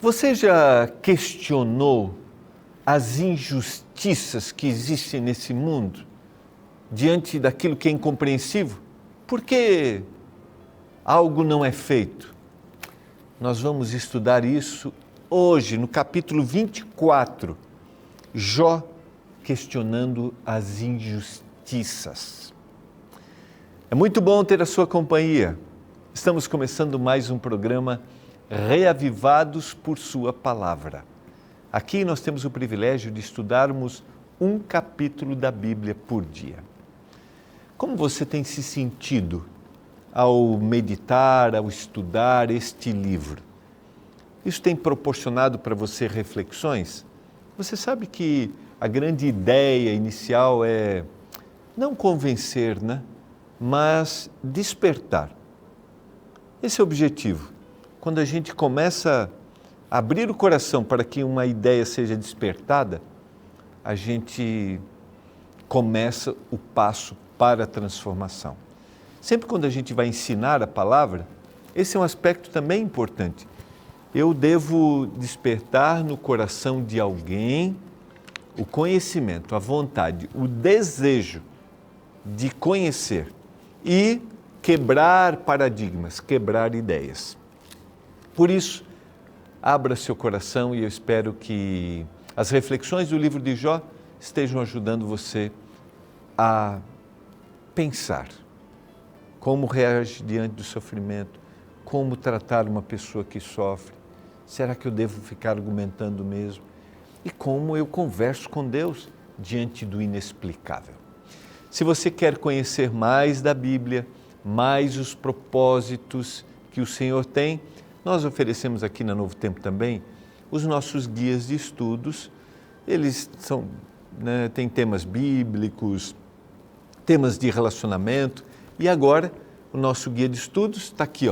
Você já questionou as injustiças que existem nesse mundo diante daquilo que é incompreensível? Por que algo não é feito? Nós vamos estudar isso hoje, no capítulo 24, Jó questionando as injustiças. É muito bom ter a sua companhia. Estamos começando mais um programa Reavivados por Sua Palavra. Aqui nós temos o privilégio de estudarmos um capítulo da Bíblia por dia. Como você tem se sentido ao meditar, ao estudar este livro? Isso tem proporcionado para você reflexões? Você sabe que a grande ideia inicial é não convencer, né? Mas despertar. Esse é o objetivo. Quando a gente começa a abrir o coração para que uma ideia seja despertada, a gente começa o passo para a transformação. Sempre quando a gente vai ensinar a palavra, esse é um aspecto também importante. Eu devo despertar no coração de alguém o conhecimento, a vontade, o desejo de conhecer e quebrar paradigmas, quebrar ideias. Por isso, abra seu coração e eu espero que as reflexões do livro de Jó estejam ajudando você a pensar como reage diante do sofrimento, como tratar uma pessoa que sofre. Será que eu devo ficar argumentando mesmo? E como eu converso com Deus diante do inexplicável. Se você quer conhecer mais da Bíblia, mais os propósitos que o Senhor tem, nós oferecemos aqui na Novo Tempo também os nossos guias de estudos. Eles têm temas bíblicos, temas de relacionamento. E agora, o nosso guia de estudos está aqui,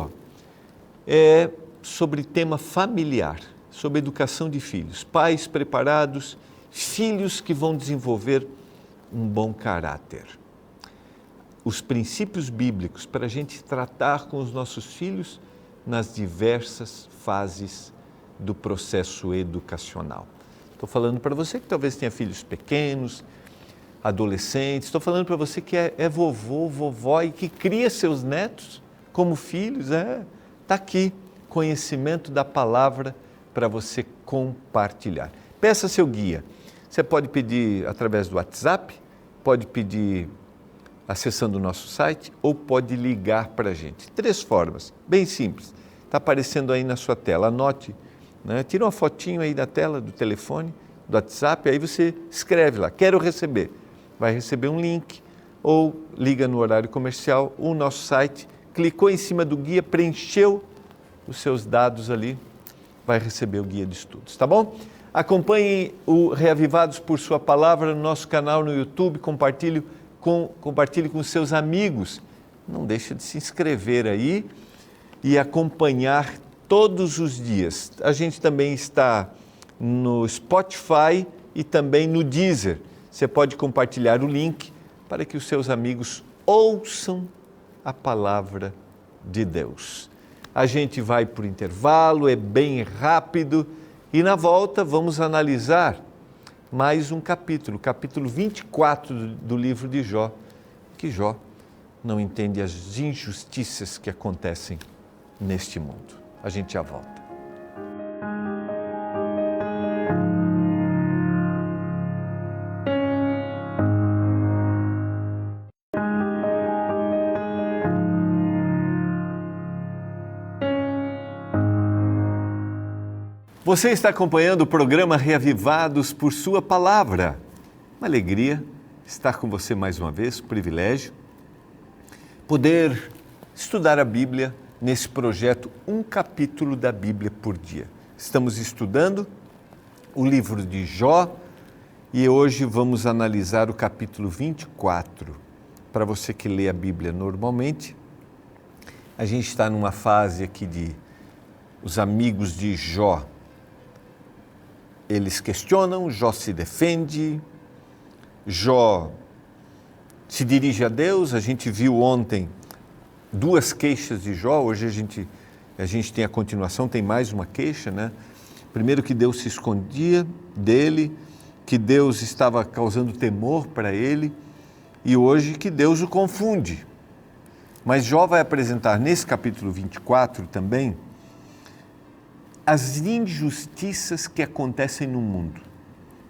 é sobre tema familiar, sobre educação de filhos. Pais preparados, filhos que vão desenvolver um bom caráter. Os princípios bíblicos para a gente tratar com os nossos filhos nas diversas fases do processo educacional. Estou falando para você que talvez tenha filhos pequenos, adolescentes, estou falando para você que é vovô, vovó e que cria seus netos como filhos, está aqui, conhecimento da palavra para você compartilhar. Peça seu guia. Você pode pedir através do WhatsApp, pode pedir acessando o nosso site ou pode ligar para a gente. 3 formas, bem simples. Está aparecendo aí na sua tela. Anote, tira uma fotinho aí da tela do telefone, do WhatsApp, aí você escreve lá, quero receber. Vai receber um link ou liga no horário comercial, o nosso site, clicou em cima do guia, preencheu os seus dados ali, vai receber o guia de estudos, tá bom? Acompanhe o Reavivados por Sua Palavra no nosso canal no YouTube, compartilhe com seus amigos. Não deixe de se inscrever aí e acompanhar todos os dias. A gente também está no Spotify e também no Deezer. Você pode compartilhar o link para que os seus amigos ouçam a palavra de Deus. A gente vai por intervalo, é bem rápido e na volta vamos analisar mais um capítulo, capítulo 24 do livro de Jó, que Jó não entende as injustiças que acontecem neste mundo. A gente já volta. Você está acompanhando o programa Reavivados por Sua Palavra. Uma alegria estar com você mais uma vez, privilégio. Poder estudar a Bíblia nesse projeto, um capítulo da Bíblia por dia. Estamos estudando o livro de Jó e hoje vamos analisar o capítulo 24. Para você que lê a Bíblia normalmente, a gente está numa fase aqui de os amigos de Jó. Eles questionam, Jó se defende, Jó se dirige a Deus. A gente viu ontem 2 queixas de Jó, hoje a gente tem a continuação, tem mais uma queixa, Primeiro, que Deus se escondia dele, que Deus estava causando temor para ele, e hoje que Deus o confunde. Mas Jó vai apresentar nesse capítulo 24 também as injustiças que acontecem no mundo.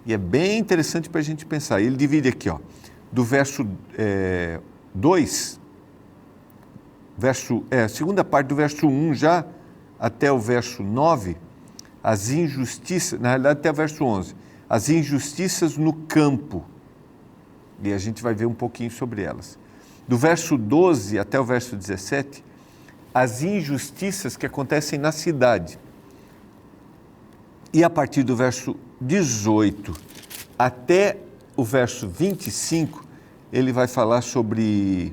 E é bem interessante para a gente pensar. Ele divide aqui, do verso 2, segunda parte do verso 1 já até o verso 9, as injustiças, na realidade até o verso 11, as injustiças no campo. E a gente vai ver um pouquinho sobre elas. Do verso 12 até o verso 17, as injustiças que acontecem na cidade. E a partir do verso 18 até o verso 25, ele vai falar sobre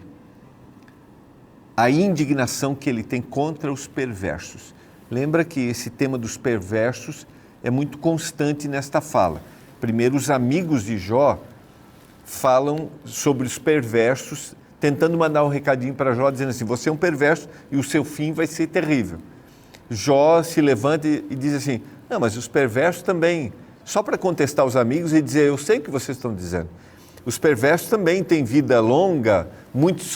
a indignação que ele tem contra os perversos. Lembra que esse tema dos perversos é muito constante nesta fala. Primeiro, os amigos de Jó falam sobre os perversos, tentando mandar um recadinho para Jó, dizendo assim, você é um perverso e o seu fim vai ser terrível. Jó se levanta e diz assim, não, mas os perversos também, só para contestar os amigos e dizer, eu sei o que vocês estão dizendo. Os perversos também têm vida longa, muitos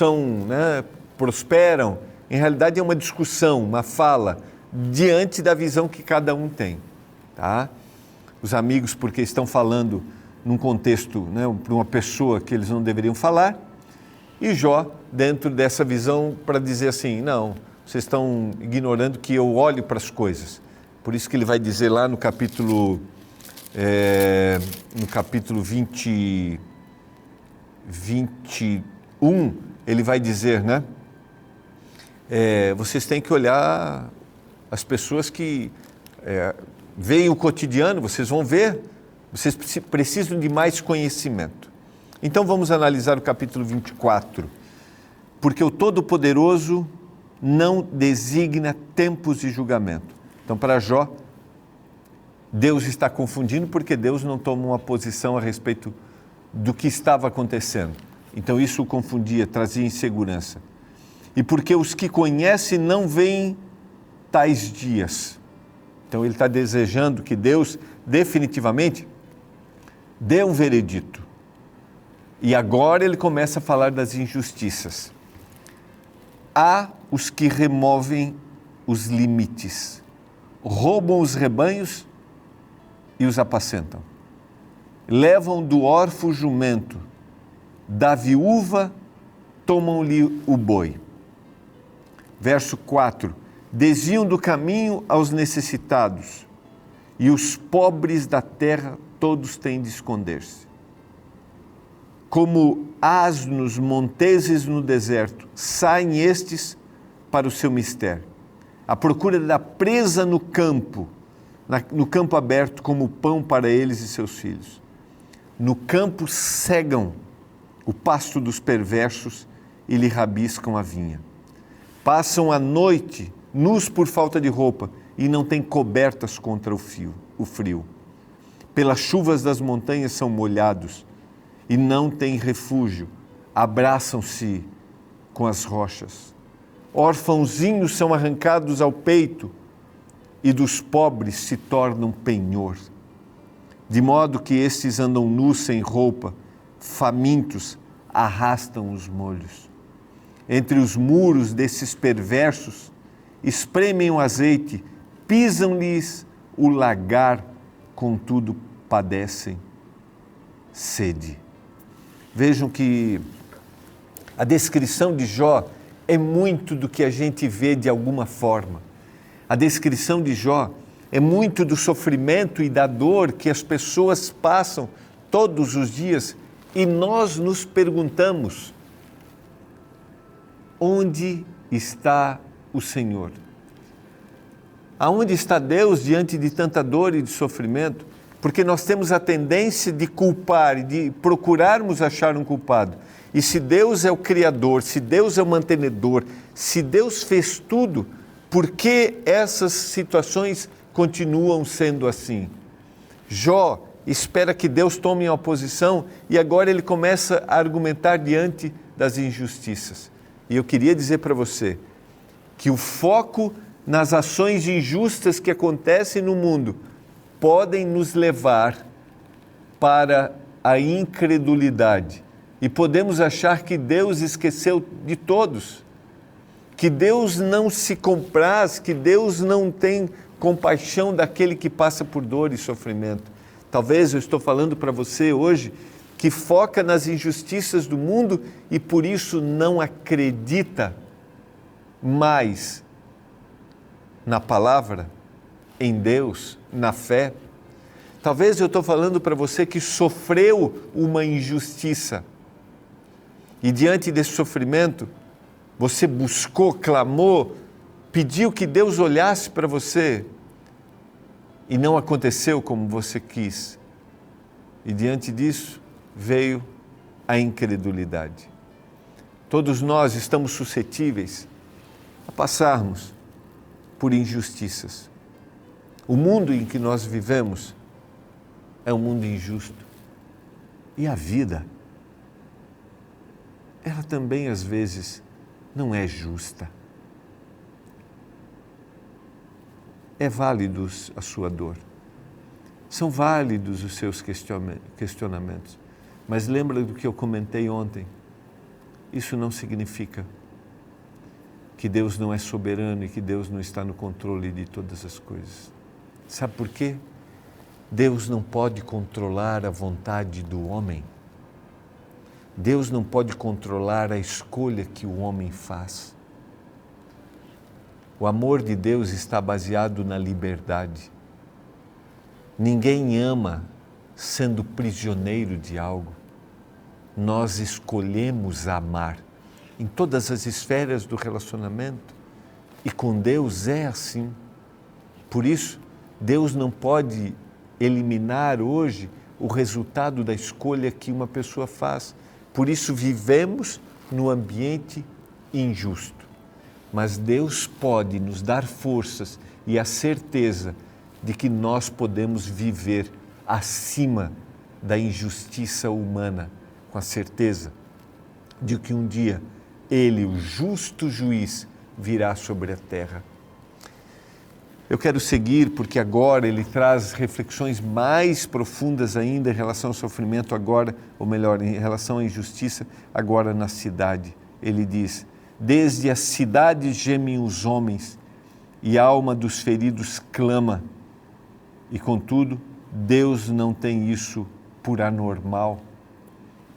prosperam. Em realidade é uma discussão, uma fala, diante da visão que cada um tem. Tá? Os amigos, porque estão falando num contexto, para uma pessoa que eles não deveriam falar, e Jó, dentro dessa visão, para dizer assim, não, vocês estão ignorando que eu olho para as coisas. Por isso que ele vai dizer lá no capítulo 21, ele vai dizer, vocês têm que olhar as pessoas que veem o cotidiano, vocês vão ver, vocês precisam de mais conhecimento. Então vamos analisar o capítulo 24, porque o Todo-Poderoso não designa tempos de julgamento. Então, para Jó, Deus está confundindo porque Deus não toma uma posição a respeito do que estava acontecendo. Então isso o confundia, trazia insegurança. E porque os que conhecem não veem tais dias. Então ele está desejando que Deus definitivamente dê um veredito. E agora ele começa a falar das injustiças. Há os que removem os limites, roubam os rebanhos e os apacentam. Levam do órfão o jumento, da viúva tomam-lhe o boi. Verso 4. Desviam do caminho aos necessitados, e os pobres da terra todos têm de esconder-se. Como asnos monteses no deserto, saem estes para o seu mistério, à procura da presa no campo aberto, como pão para eles e seus filhos. No campo cegam o pasto dos perversos e lhe rabiscam a vinha. Passam a noite nus por falta de roupa e não têm cobertas contra o frio. Pelas chuvas das montanhas são molhados e não têm refúgio, abraçam-se com as rochas. Órfãozinhos são arrancados ao peito e dos pobres se tornam penhor. De modo que estes andam nus sem roupa, famintos arrastam os molhos. Entre os muros desses perversos, espremem o azeite, pisam-lhes o lagar, contudo padecem sede. Vejam que a descrição de Jó é muito do que a gente vê de alguma forma. A descrição de Jó é muito do sofrimento e da dor que as pessoas passam todos os dias e nós nos perguntamos: onde está o Senhor? Aonde está Deus diante de tanta dor e de sofrimento? Porque nós temos a tendência de culpar e de procurarmos achar um culpado. E se Deus é o Criador, se Deus é o mantenedor, se Deus fez tudo, por que essas situações continuam sendo assim? Jó espera que Deus tome uma posição e agora ele começa a argumentar diante das injustiças. E eu queria dizer para você que o foco nas ações injustas que acontecem no mundo podem nos levar para a incredulidade. E podemos achar que Deus esqueceu de todos, que Deus não se compraz, que Deus não tem compaixão daquele que passa por dor e sofrimento. Talvez eu estou falando para você hoje que foca nas injustiças do mundo e por isso não acredita mais na palavra, em Deus, na fé. Talvez eu estou falando para você que sofreu uma injustiça e diante desse sofrimento você buscou, clamou, pediu que Deus olhasse para você e não aconteceu como você quis. E diante disso veio a incredulidade. Todos nós estamos suscetíveis a passarmos por injustiças. O mundo em que nós vivemos é um mundo injusto. E a vida, ela também às vezes não é justa. É válido a sua dor. São válidos os seus questionamentos. Mas lembra do que eu comentei ontem. Isso não significa que Deus não é soberano e que Deus não está no controle de todas as coisas. Sabe por quê? Deus não pode controlar a vontade do homem. Deus não pode controlar a escolha que o homem faz. O amor de Deus está baseado na liberdade. Ninguém ama sendo prisioneiro de algo. Nós escolhemos amar em todas as esferas do relacionamento e com Deus é assim. Por isso, Deus não pode eliminar hoje o resultado da escolha que uma pessoa faz. Por isso vivemos no ambiente injusto. Mas Deus pode nos dar forças e a certeza de que nós podemos viver acima da injustiça humana, com a certeza de que um dia Ele, o justo juiz, virá sobre a terra. Eu quero seguir porque agora ele traz reflexões mais profundas ainda em relação ao sofrimento agora, ou melhor, em relação à injustiça agora na cidade. Ele diz: desde as cidades gemem os homens e a alma dos feridos clama. E contudo, Deus não tem isso por anormal.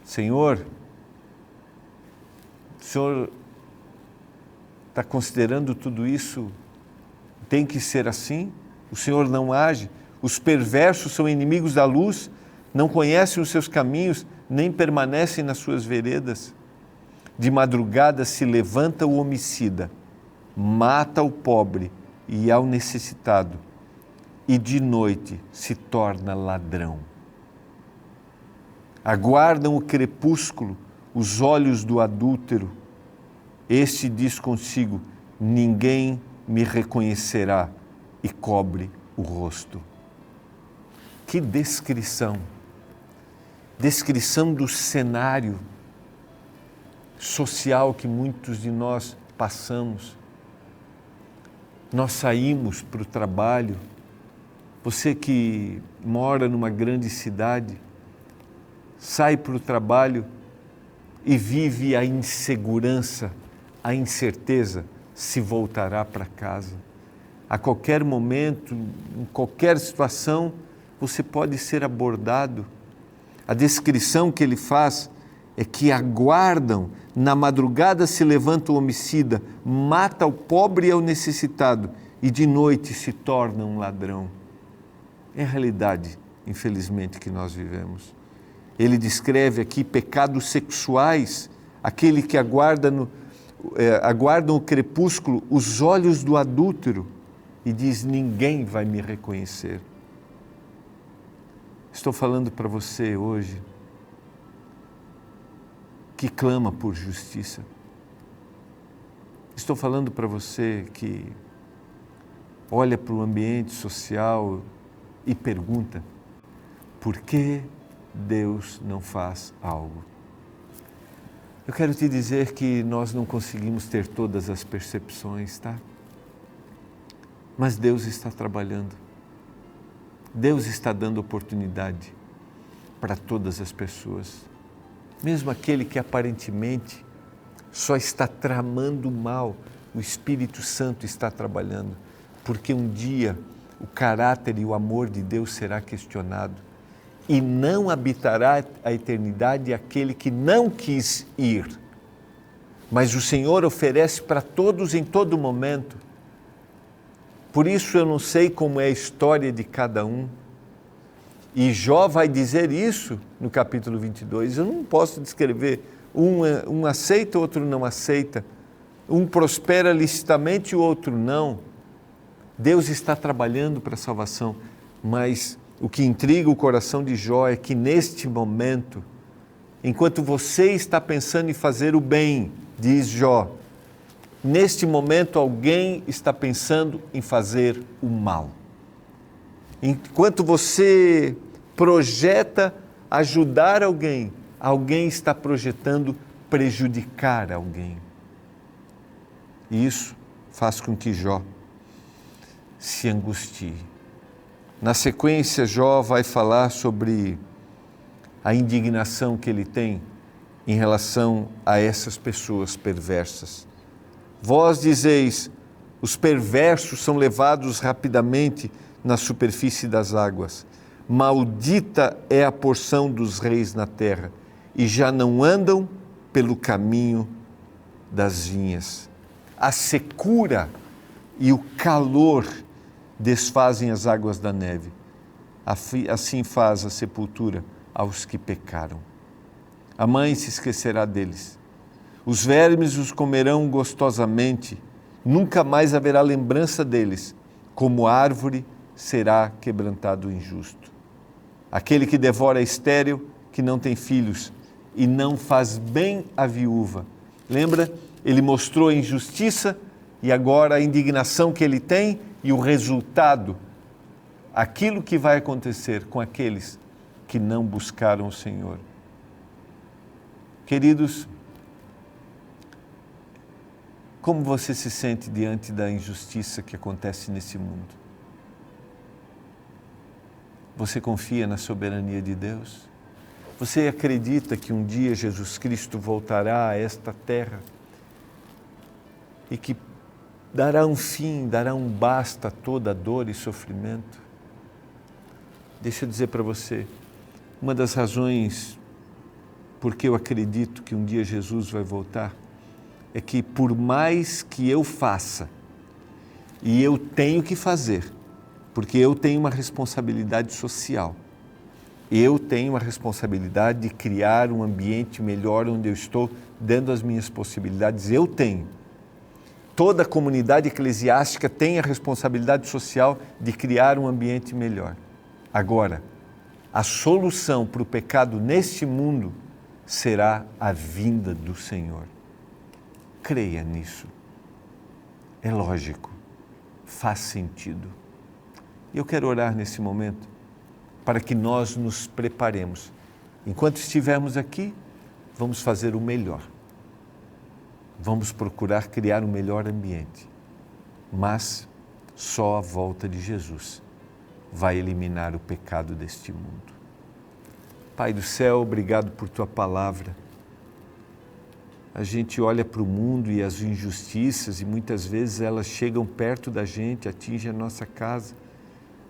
Senhor, o Senhor está considerando tudo isso? Tem que ser assim? O Senhor não age? Os perversos são inimigos da luz, não conhecem os seus caminhos, nem permanecem nas suas veredas. De madrugada se levanta o homicida, mata o pobre e ao necessitado, e de noite se torna ladrão. Aguardam o crepúsculo os olhos do adúltero. Este diz consigo: ninguém me reconhecerá, e cobre o rosto. Que descrição do cenário social que muitos de nós passamos. Nós saímos para o trabalho, você que mora numa grande cidade, sai para o trabalho e vive a insegurança, a incerteza se voltará para casa. A qualquer momento, em qualquer situação, você pode ser abordado. A descrição que ele faz é que aguardam, na madrugada se levanta o homicida, mata o pobre e o necessitado, e de noite se torna um ladrão. É a realidade, infelizmente, que nós vivemos. Ele descreve aqui pecados sexuais, aquele que aguardam o crepúsculo, os olhos do adúltero, e diz: ninguém vai me reconhecer. Estou falando para você hoje que clama por justiça. Estou falando para você que olha para o ambiente social e pergunta: por que Deus não faz algo? Eu quero te dizer que nós não conseguimos ter todas as percepções, tá? Mas Deus está trabalhando. Deus está dando oportunidade para todas as pessoas. Mesmo aquele que aparentemente só está tramando mal, o Espírito Santo está trabalhando, porque um dia o caráter e o amor de Deus será questionado e não habitará a eternidade aquele que não quis ir. Mas o Senhor oferece para todos em todo momento. Por isso eu não sei como é a história de cada um. E Jó vai dizer isso no capítulo 22. Eu não posso descrever, um aceita, o outro não aceita. Um prospera licitamente, o outro não. Deus está trabalhando para a salvação, mas o que intriga o coração de Jó é que neste momento, enquanto você está pensando em fazer o bem, diz Jó, neste momento alguém está pensando em fazer o mal. Enquanto você projeta ajudar alguém, alguém está projetando prejudicar alguém. E isso faz com que Jó se angustie. Na sequência, Jó vai falar sobre a indignação que ele tem em relação a essas pessoas perversas. Vós dizeis, os perversos são levados rapidamente na superfície das águas. Maldita é a porção dos reis na terra, e já não andam pelo caminho das vinhas. A secura e o calor desfazem as águas da neve. Assim faz a sepultura aos que pecaram. A mãe se esquecerá deles. Os vermes os comerão gostosamente. Nunca mais haverá lembrança deles. Como árvore será quebrantado o injusto. Aquele que devora é estéril, que não tem filhos e não faz bem à viúva. Lembra? Ele mostrou a injustiça e agora a indignação que ele tem e o resultado, aquilo que vai acontecer com aqueles que não buscaram o Senhor. Queridos, como você se sente diante da injustiça que acontece nesse mundo? Você confia na soberania de Deus? Você acredita que um dia Jesus Cristo voltará a esta terra e que dará um fim, dará um basta a toda dor e sofrimento? Deixa eu dizer para você, uma das razões porque eu acredito que um dia Jesus vai voltar é que por mais que eu faça, e eu tenho que fazer, porque eu tenho uma responsabilidade social, eu tenho a responsabilidade de criar um ambiente melhor onde eu estou, dando as minhas possibilidades, eu tenho. Toda a comunidade eclesiástica tem a responsabilidade social de criar um ambiente melhor. Agora, a solução para o pecado neste mundo será a vinda do Senhor. Creia nisso. É lógico, faz sentido. E eu quero orar nesse momento para que nós nos preparemos. Enquanto estivermos aqui, vamos fazer o melhor. Vamos procurar criar um melhor ambiente. Mas só a volta de Jesus vai eliminar o pecado deste mundo. Pai do céu, obrigado por Tua palavra. A gente olha para o mundo e as injustiças e muitas vezes elas chegam perto da gente, atingem a nossa casa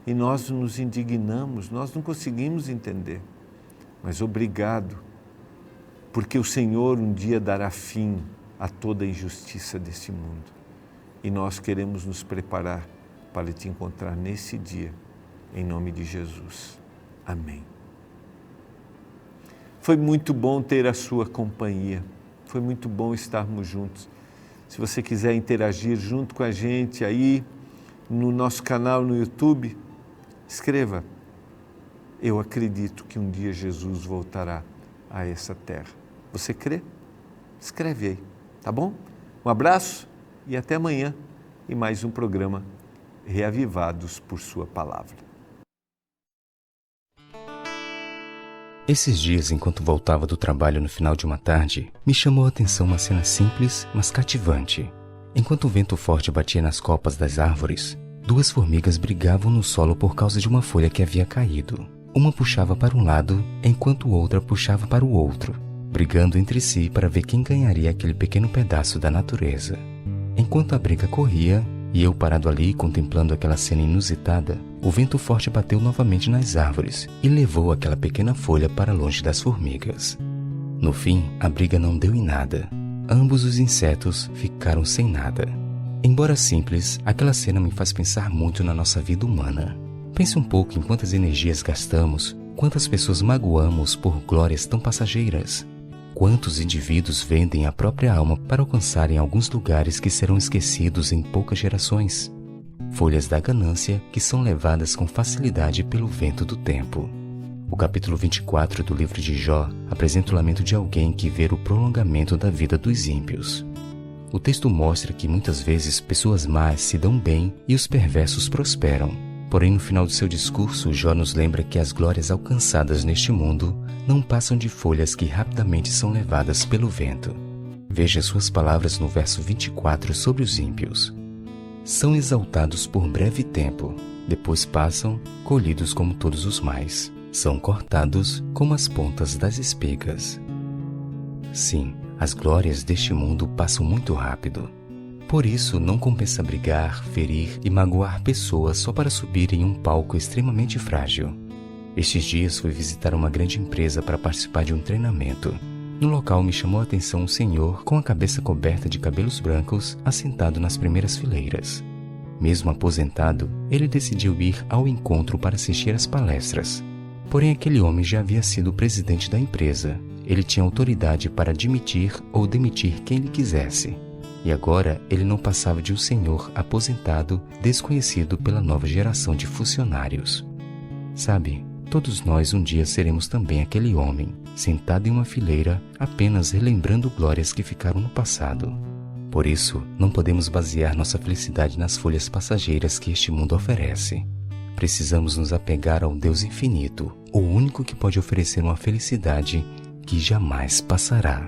e nós nos indignamos, nós não conseguimos entender. Mas obrigado, porque o Senhor um dia dará fim a toda a injustiça desse mundo. E nós queremos nos preparar para Te encontrar nesse dia, em nome de Jesus. Amém. Foi muito bom ter a sua companhia. Foi muito bom estarmos juntos. Se você quiser interagir junto com a gente aí no nosso canal no YouTube, escreva: eu acredito que um dia Jesus voltará a essa terra. Você crê? Escreve aí, tá bom? Um abraço e até amanhã em mais um programa Reavivados por Sua Palavra. Esses dias, enquanto voltava do trabalho no final de uma tarde, me chamou a atenção uma cena simples, mas cativante. Enquanto o vento forte batia nas copas das árvores, 2 formigas brigavam no solo por causa de uma folha que havia caído. Uma puxava para um lado, enquanto outra puxava para o outro, brigando entre si para ver quem ganharia aquele pequeno pedaço da natureza. Enquanto a briga corria, e eu parado ali contemplando aquela cena inusitada, o vento forte bateu novamente nas árvores e levou aquela pequena folha para longe das formigas. No fim, a briga não deu em nada. Ambos os insetos ficaram sem nada. Embora simples, aquela cena me faz pensar muito na nossa vida humana. Pense um pouco em quantas energias gastamos, quantas pessoas magoamos por glórias tão passageiras. Quantos indivíduos vendem a própria alma para alcançarem alguns lugares que serão esquecidos em poucas gerações? Folhas da ganância que são levadas com facilidade pelo vento do tempo. O capítulo 24 do livro de Jó apresenta o lamento de alguém que vê o prolongamento da vida dos ímpios. O texto mostra que muitas vezes pessoas más se dão bem e os perversos prosperam. Porém, no final do seu discurso, Jó nos lembra que as glórias alcançadas neste mundo não passam de folhas que rapidamente são levadas pelo vento. Veja suas palavras no verso 24 sobre os ímpios. São exaltados por breve tempo, depois passam, colhidos como todos os mais. São cortados como as pontas das espigas. Sim, as glórias deste mundo passam muito rápido. Por isso, não compensa brigar, ferir e magoar pessoas só para subir em um palco extremamente frágil. Estes dias fui visitar uma grande empresa para participar de um treinamento. No local me chamou a atenção um senhor com a cabeça coberta de cabelos brancos, assentado nas primeiras fileiras. Mesmo aposentado, ele decidiu ir ao encontro para assistir às palestras. Porém, aquele homem já havia sido o presidente da empresa. Ele tinha autoridade para admitir ou demitir quem ele quisesse. E agora ele não passava de um senhor aposentado, desconhecido pela nova geração de funcionários. Sabe, todos nós um dia seremos também aquele homem, sentado em uma fileira, apenas relembrando glórias que ficaram no passado. Por isso, não podemos basear nossa felicidade nas folhas passageiras que este mundo oferece. Precisamos nos apegar ao Deus infinito, o único que pode oferecer uma felicidade que jamais passará.